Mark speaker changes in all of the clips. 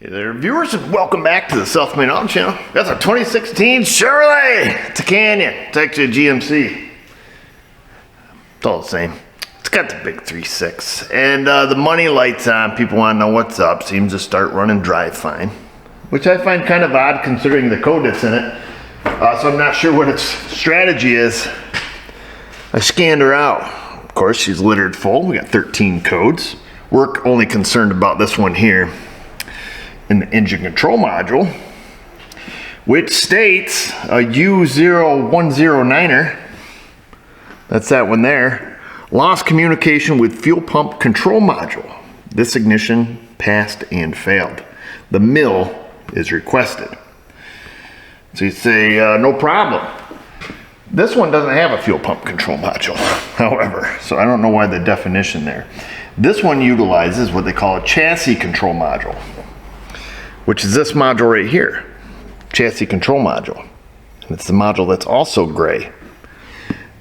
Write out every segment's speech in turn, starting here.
Speaker 1: Hey there, viewers, and welcome back to the Self-Made Auto Channel. That's a 2016 Chevrolet. It's a Canyon. It's actually a GMC. It's all the same. It's got the big 3.6, and the money light's on. People want to know what's up. Seems to start running drive fine, which I find kind of odd considering the code that's in it. So I'm not sure what its strategy is. I scanned her out. Of course, she's littered full. We got 13 codes. We're only concerned about this one here in the engine control module, which states a U0109er. That's that one there. Lost communication with fuel pump control module. This ignition passed and failed. The mill is requested. So you say, no problem. This one doesn't have a fuel pump control module, however, so I don't know why the definition there. This one utilizes what they call a chassis control module, which is this module right here, chassis control module. And it's the module that's also gray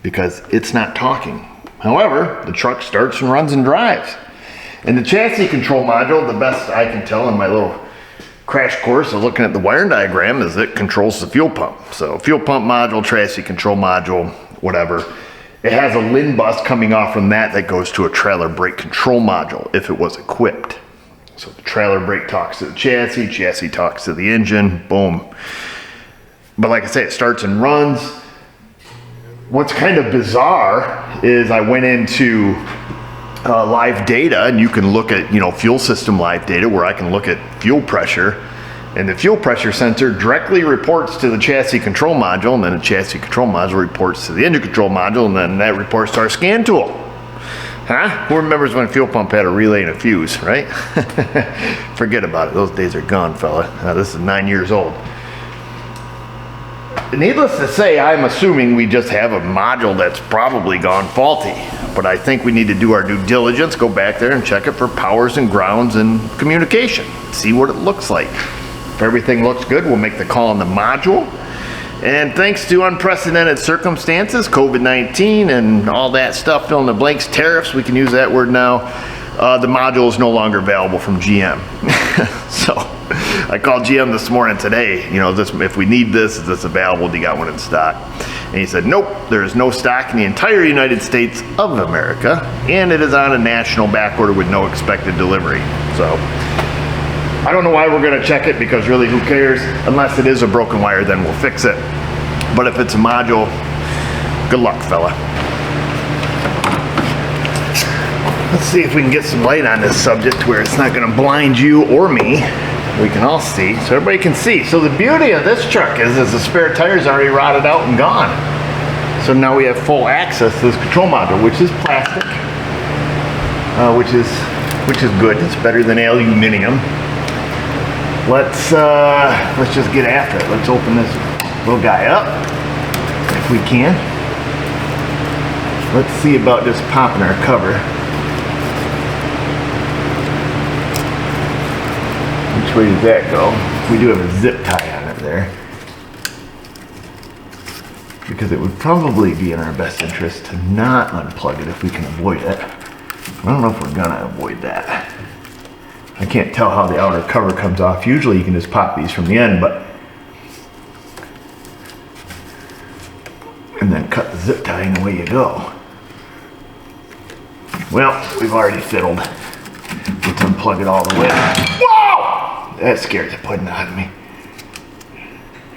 Speaker 1: because it's not talking. However, the truck starts and runs and drives. And the chassis control module, the best I can tell in my little crash course of looking at the wiring diagram, is it controls the fuel pump. So fuel pump module, chassis control module, whatever. It has a LIN bus coming off from that goes to a trailer brake control module if it was equipped. So the trailer brake talks to the chassis, chassis talks to the engine, boom. But like I say, it starts and runs. What's kind of bizarre is I went into live data, and you can look at, fuel system live data where I can look at fuel pressure, and the fuel pressure sensor directly reports to the chassis control module, and then the chassis control module reports to the engine control module, and then that reports to our scan tool. Huh? Who remembers when fuel pump had a relay and a fuse, right? Forget about it. Those days are gone, fella. This is 9 years old. Needless to say, I'm assuming we just have a module that's probably gone faulty. But I think we need to do our due diligence, go back there and check it for powers and grounds and communication. See what it looks like. If everything looks good, we'll make the call on the module. And thanks to unprecedented circumstances, COVID-19 and all that stuff, fill in the blanks, tariffs, we can use that word now, the module is no longer available from GM. So I called GM this morning today, if we need this, is this available? Do you got one in stock? And he said, nope, there is no stock in the entire United States of America, and it is on a national back order with no expected delivery. So I don't know why we're gonna check it, because really who cares? Unless it is a broken wire, then we'll fix it. But if it's a module, good luck, fella. Let's see if we can get some light on this subject where it's not gonna blind you or me. We can all see, so everybody can see. So the beauty of this truck is the spare tire's already rotted out and gone. So now we have full access to this control module, which is plastic, which is good. It's better than aluminum. Let's just get after it. Let's open this little guy up if we can. Let's see about just popping our cover. Which way does that go? We do have a zip tie on it there, because it would probably be in our best interest to not unplug it if we can avoid it. I don't know if we're gonna avoid that. I can't tell how the outer cover comes off. Usually you can just pop these from the end, and then cut the zip tie and away you go. Well, we've already fiddled. Let's unplug it all the way. Whoa! That scared the pudding out of me.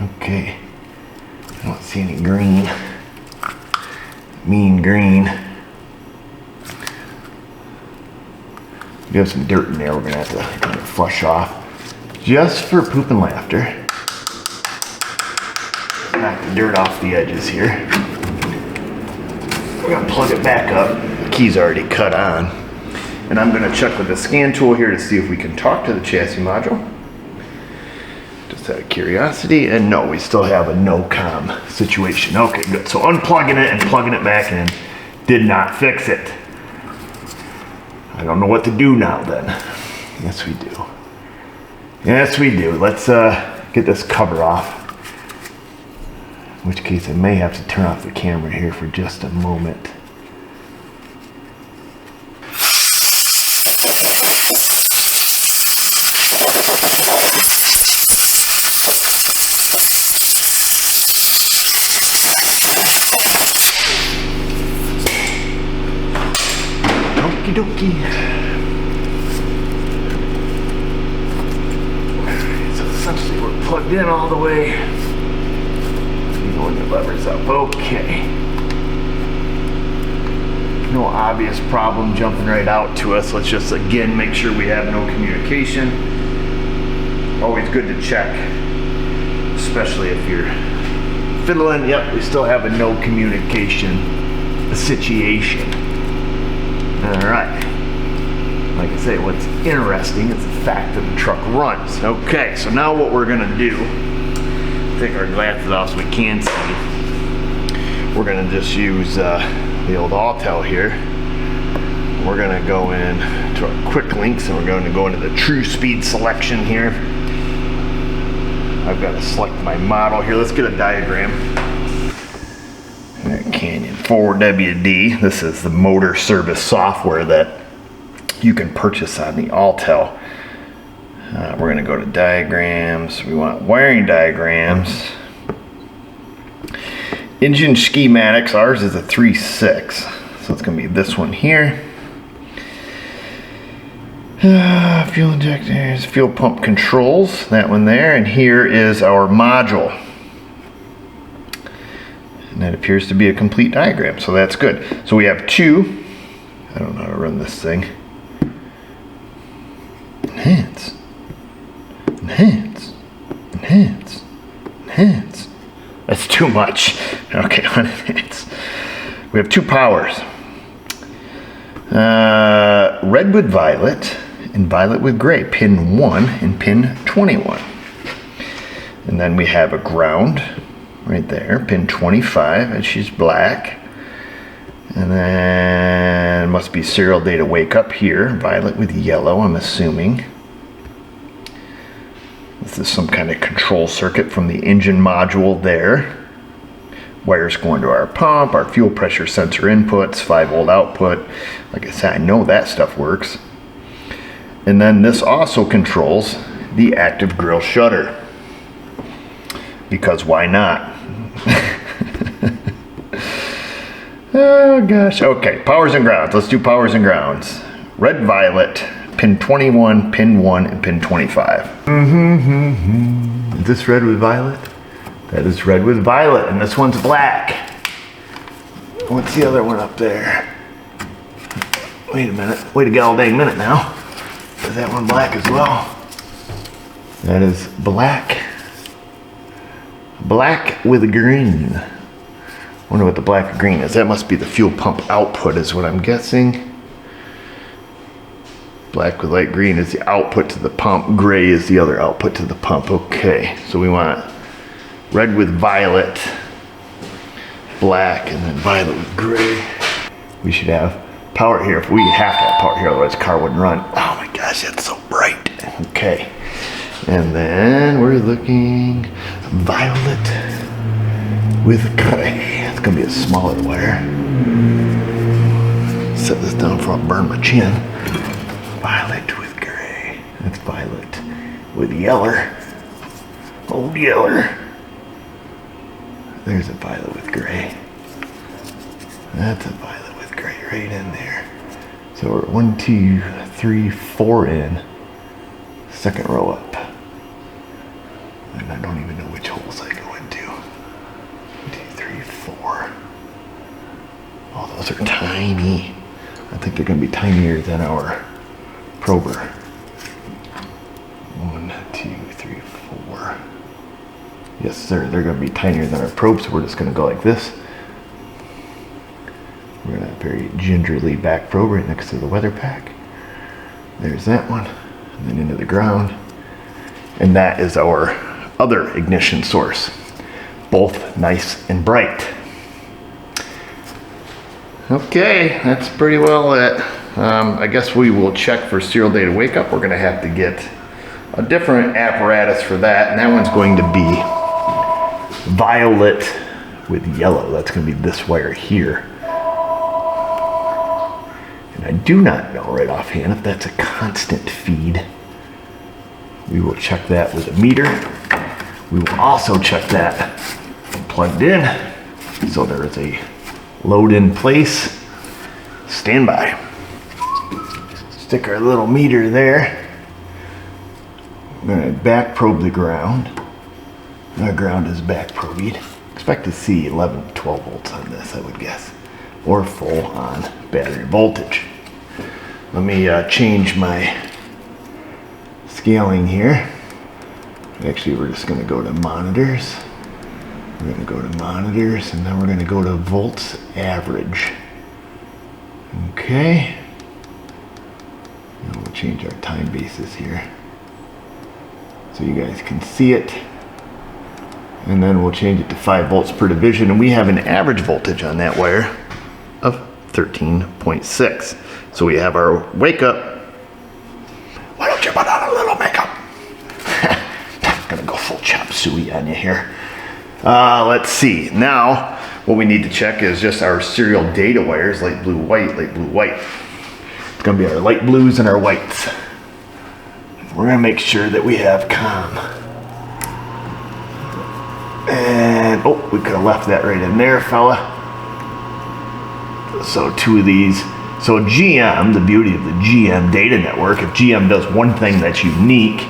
Speaker 1: Okay. I don't see any green. Mean green. We have some dirt in there we're gonna have to kind of flush off, just for poop and laughter. Knock the dirt off the edges here. We're gonna plug it back up. The key's already cut on. And I'm gonna check with the scan tool here to see if we can talk to the chassis module. Just out of curiosity, and no, we still have a no comm situation. Okay, good. So unplugging it and plugging it back in did not fix it. I don't know what to do now then. Yes, we do. Yes, we do. Let's get this cover off. In which case I may have to turn off the camera here for just a moment. Okie dokie. So essentially we're plugged in all the way. When the lever's up, okay. No obvious problem jumping right out to us. Let's just again make sure we have no communication. Always good to check, especially if you're fiddling. Yep, we still have a no communication situation. All right. Like I say, what's interesting is the fact that the truck runs. Okay, so now what we're gonna do, take our glasses off so we can see. We're gonna just use the old Autel here. We're gonna go in to our quick links and we're going to go into the true speed selection here. I've got to select my model here. Let's get a diagram. Canyon 4WD. This is the motor service software that you can purchase on the Autel. We're going to go to diagrams. We want wiring diagrams. Engine schematics. Ours is a 3.6. So it's going to be this one here. Fuel injectors, fuel pump controls. That one there. And here is our module. And that appears to be a complete diagram. So that's good. So we have two. I don't know how to run this thing. Enhance. Enhance, enhance, enhance. That's too much. Okay, enhance. We have two powers. Red with violet and violet with gray. Pin 1 and pin 21. And then we have a ground right there. Pin 25, and she's black. And then must be serial data wake up here. Violet with yellow, I'm assuming. This is some kind of control circuit from the engine module there. Wires going to our pump, our fuel pressure sensor inputs, 5-volt output. Like I said, I know that stuff works. And then this also controls the active grill shutter. Because why not? Oh gosh. Okay, powers and grounds. Let's do powers and grounds. Red, violet. Pin 21, pin 1, and pin 25. Is this red with violet? That is red with violet, and this one's black. What's the other one up there? Wait a minute. Wait a all dang minute now. Is that one black as well? That is black. Black with green. Wonder what the black or green is. That must be the fuel pump output is what I'm guessing. Black with light green is the output to the pump. Gray is the other output to the pump. Okay, so we want red with violet, black, and then violet with gray. We should have power here. If we have to have power here, otherwise the car wouldn't run. Oh my gosh, that's so bright. Okay, and then we're looking violet with gray. It's gonna be a smaller wire. Set this down before I burn my chin. Violet with gray. That's violet with yeller. Old yeller. There's a violet with gray. That's a violet with gray right in there. So we're 1, 2, 3, 4 in. Second row up. And I don't even know which holes I go into. 1, 2, 3, 4. Oh, those are tiny. I think they're going to be tinier than our prober. 1, 2, 3, 4. Yes, sir. They're going to be tinier than our probe, so we're just going to go like this. We're going to very gingerly back probe right next to the weather pack. There's that one. And then into the ground. And that is our other ignition source. Both nice and bright. Okay, that's pretty well it. I guess we will check for serial data wake up. We're going to have to get a different apparatus for that, and that one's going to be violet with yellow. That's going to be this wire here. And I do not know right offhand if that's a constant feed. We will check that with a meter. We will also check that plugged in. So there is a load in place. Stand by. Stick our little meter there. We're going to back probe the ground. Our ground is back probed. Expect to see 11 to 12 volts on this, I would guess, or full on battery voltage. Let me change my scaling here. Actually, we're just going to go to monitors. We're going to go to monitors, and then we're going to go to volts average. Okay. And we'll change our time basis here so you guys can see it. And then we'll change it to 5 volts per division, and we have an average voltage on that wire of 13.6. So we have our wake up. Why don't you put on a little makeup? I'm gonna go full chop suey on you here. Let's see. Now, what we need to check is just our serial data wires, light blue, white, light blue, white. It's gonna be our light blues and our whites. We're gonna make sure that we have COM. And, oh, we could have left that right in there, fella. So 2 of these. So GM, the beauty of the GM data network, if GM does one thing that's unique,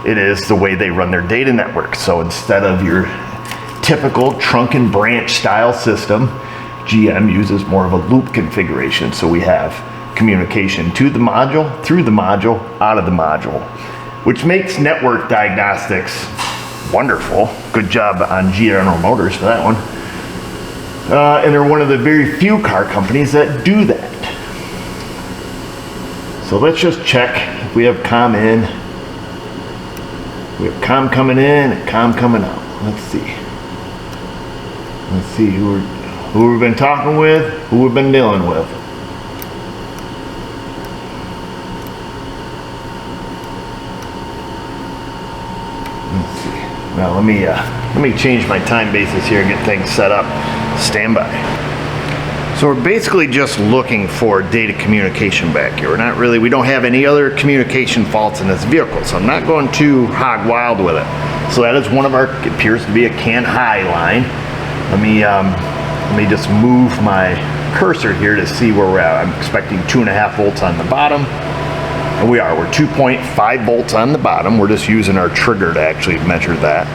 Speaker 1: it is the way they run their data network. So instead of your typical trunk and branch style system, GM uses more of a loop configuration. So we have communication to the module, through the module, out of the module, which makes network diagnostics wonderful. Good job on General Motors for that one. And they're one of the very few car companies that do that. So let's just check if we have COM in. We have COM coming in and COM coming out. Let's see. Let's see who we've been talking with, who we've been dealing with. Let's see. Now let me change my time basis here and get things set up. Stand by. So we're basically just looking for data communication back here. We don't have any other communication faults in this vehicle, so I'm not going too hog wild with it. So that is one of our, it appears to be a CAN high line. Let me just move my cursor here to see where we're at. I'm expecting 2.5 volts on the bottom. And we're 2.5 volts on the bottom. We're just using our trigger to actually measure that.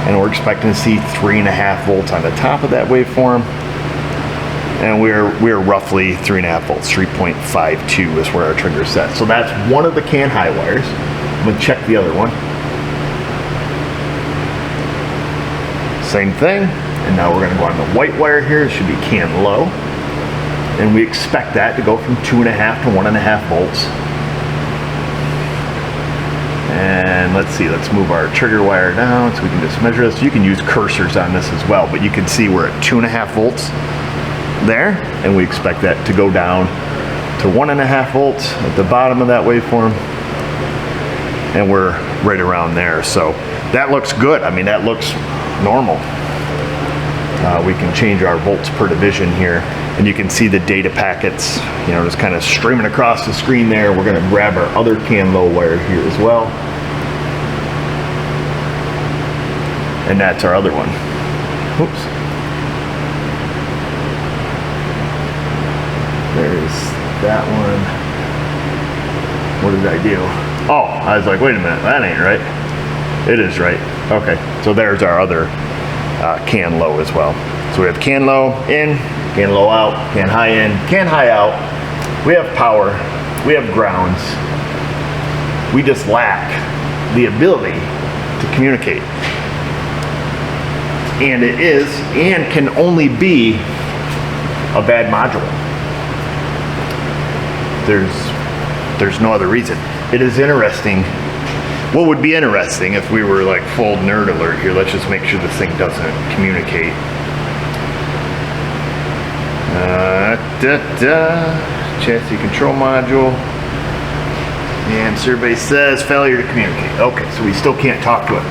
Speaker 1: And we're expecting to see 3.5 volts on the top of that waveform. And we're roughly 3.5 volts, 3.52 is where our trigger is set. So that's one of the CAN high wires. I'm gonna check the other one. Same thing. And now we're gonna go on the white wire here. It should be CAN low. And we expect that to go from 2.5 to 1.5 volts. And let's see, let's move our trigger wire down so we can just measure this. You can use cursors on this as well, but you can see we're at 2.5 volts there, and we expect that to go down to 1.5 volts at the bottom of that waveform, and we're right around there. So that looks good. I mean, that looks normal. We can change our volts per division here, and you can see the data packets, just kind of streaming across the screen there. We're going to grab our other CAN low wire here as well, and that's our other one. Oops. There's that one. What did I do? Oh, I was like, wait a minute, that ain't right. It is right. Okay, so there's our other CAN low as well. So we have CAN low in, CAN low out, CAN high in, CAN high out. We have power, we have grounds. We just lack the ability to communicate. And it is, and can only be, a bad module. There's no other reason. It is interesting. What would be interesting if we were like full nerd alert here? Let's just make sure this thing doesn't communicate. Chassis control module. And survey says failure to communicate. Okay, so we still can't talk to it.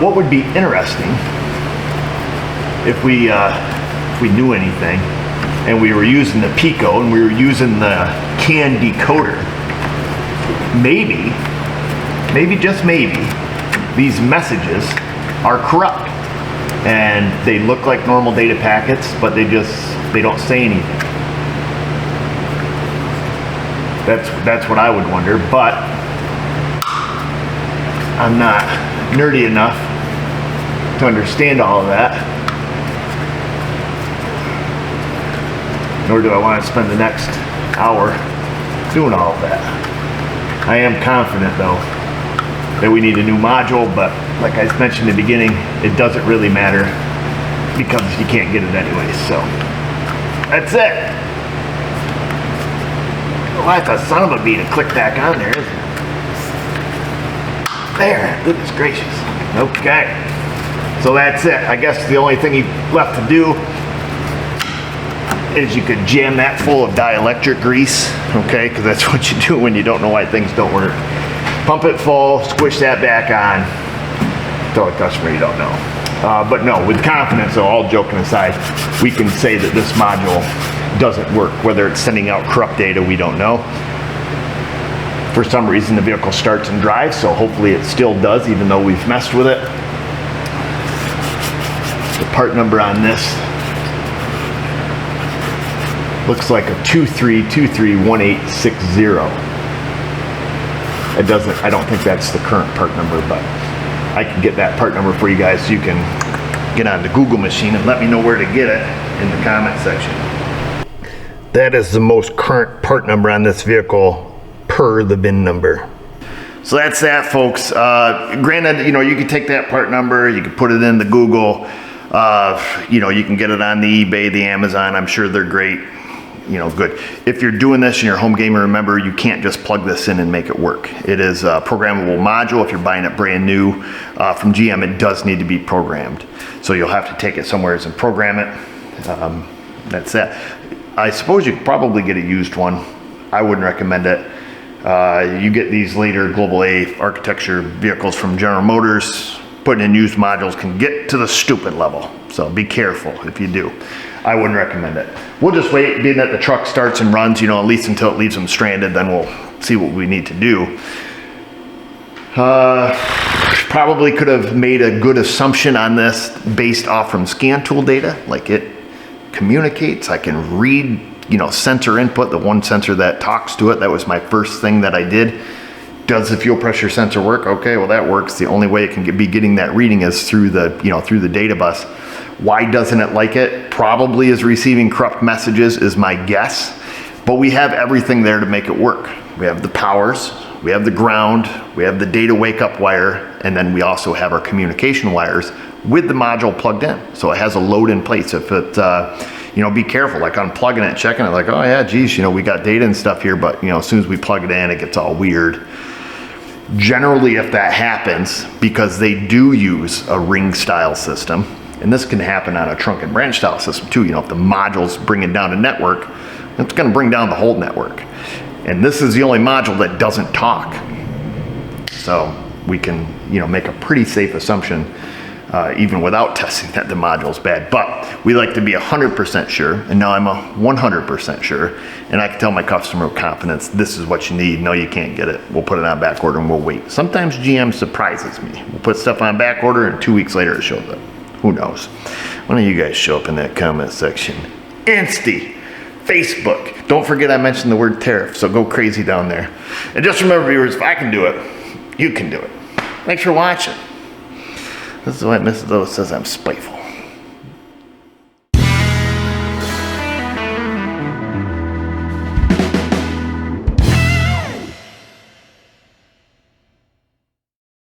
Speaker 1: What would be interesting if we knew anything and we were using the Pico and we were using the CAN decoder, maybe, just maybe, these messages are corrupt and they look like normal data packets, but they don't say anything. That's what I would wonder, but I'm not nerdy enough to understand all of that. Nor do I want to spend the next hour doing all of that. I am confident though that we need a new module, but like I mentioned in the beginning, it doesn't really matter because you can't get it anyway. So that's it. Well, that's a son of a bee to click back on there, isn't it? There, goodness gracious. Okay, so that's it. I guess the only thing left to do is you could jam that full of dielectric grease, okay? Because that's what you do when you don't know why things don't work. Pump it full, squish that back on, tell a customer you don't know. But no, with confidence, though, all joking aside, we can say that this module doesn't work. Whether it's sending out corrupt data, we don't know. For some reason, the vehicle starts and drives, so hopefully it still does, even though we've messed with it. The part number on this looks like a 23231860. It doesn't, I don't think that's the current part number, but I can get that part number for you guys so you can get on the Google machine and let me know where to get it in the comment section. That is the most current part number on this vehicle per the VIN number. So that's that, folks. Granted, you know, you can take that part number, you can put it in the Google, you know, you can get it on the eBay, the Amazon. I'm sure they're great. You know, good. If you're doing this in your home gaming, remember, you can't just plug this in and make it work. It is a programmable module. If you're buying it brand new from GM, it does need to be programmed. So you'll have to take it somewhere and program it. That's that. I suppose you could probably get a used one. I wouldn't recommend it. You get these later Global A architecture vehicles from General Motors. Putting in used modules can get to the stupid level. So be careful if you do. I wouldn't recommend it. We'll just wait, being that the truck starts and runs, you know, at least until it leaves them stranded, then we'll see what we need to do. Probably could have made a good assumption on this based off from scan tool data. Like, it communicates, I can read, you know, sensor input, the one sensor that talks to it. That was my first thing that I did. Does the fuel pressure sensor work? Okay, well, that works. The only way it can be getting that reading is through the, you know, through the data bus. Why doesn't it like it? Probably is receiving corrupt messages is my guess, but we have everything there to make it work. We have the powers, we have the ground, we have the data wake up wire, and then we also have our communication wires with the module plugged in. So it has a load in place. If it, you know, be careful, like unplugging it, checking it, like, oh yeah, geez, you know, we got data and stuff here, but you know, as soon as we plug it in, it gets all weird. Generally, if that happens, because they do use a ring style system, and this can happen on a trunk and branch style system too. You know, if the module's bringing down a network, it's going to bring down the whole network. And this is the only module that doesn't talk. So we can, you know, make a pretty safe assumption, even without testing, that the module's bad. But we like to be 100% sure, and now I'm 100% sure, and I can tell my customer with confidence, this is what you need. No, you can't get it. We'll put it on back order and we'll wait. Sometimes GM surprises me. We'll put stuff on back order and 2 weeks later it shows up. Who knows? Why don't you guys show up in that comment section? Insty, Facebook. Don't forget I mentioned the word tariff, so go crazy down there. And just remember, viewers, if I can do it, you can do it. Thanks for watching. This is why Mrs. O says I'm spiteful.